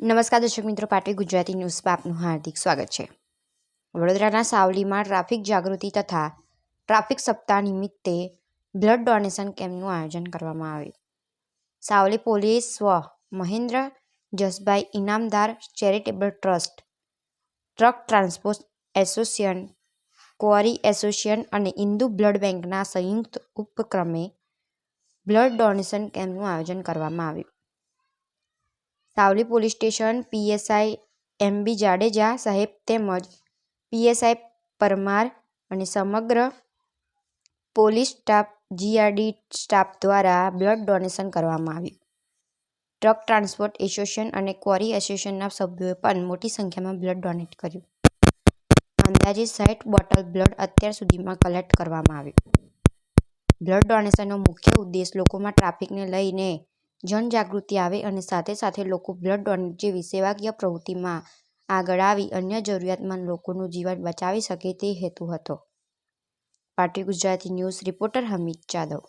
નમસ્કાર દર્શક મિત્રો, પાટવી ગુજરાતી ન્યૂઝમાં આપનું હાર્દિક સ્વાગત છે. વડોદરાના સાવલીમાં ટ્રાફિક જાગૃતિ તથા ટ્રાફિક સપ્તાહ નિમિત્તે બ્લડ ડોનેશન કેમ્પનું આયોજન કરવામાં આવ્યું. સાવલી પોલીસ સ્વ Mahendra Jasbhai Inamdar charitable trust, truck transport association, quarry association અને ઇન્દુ બ્લડ બેંકના સંયુક્ત ઉપક્રમે બ્લડ ડોનેશન કેમ્પનું આયોજન કરવામાં આવ્યું. Savli police station PSI MB Jadeja સાહેબ તેમજ પીએસઆઈ પરમાર અને સમગ્ર પોલીસ સ્ટાફ જીઆરડી સ્ટાફ દ્વારા બ્લડ ડોનેશન કરવામાં આવ્યું. ટ્રક ટ્રાન્સપોર્ટ એસોસિએશન અને ક્વોરી એસોસિએશનના સભ્યોએ પણ મોટી સંખ્યામાં બ્લડ ડોનેટ કર્યું. અંદાજે 60 બોટલ બ્લડ અત્યાર સુધીમાં કલેક્ટ કરવામાં આવ્યું. બ્લડ ડોનેશનનો મુખ્ય ઉદ્દેશ લોકોમાં ટ્રાફિકને લઈને જનજાગૃતિ આવે અને સાથે સાથે લોકો બ્લડ ડોનેટ જેવી સેવાકીય પ્રવૃત્તિમાં આગળ આવી અન્ય જરૂરિયાતમંદ લોકોનું જીવન બચાવી શકે તે હેતુ હતો. પાટવી ગુજરાતી ન્યૂઝ રિપોર્ટર હમીદ જાદવ.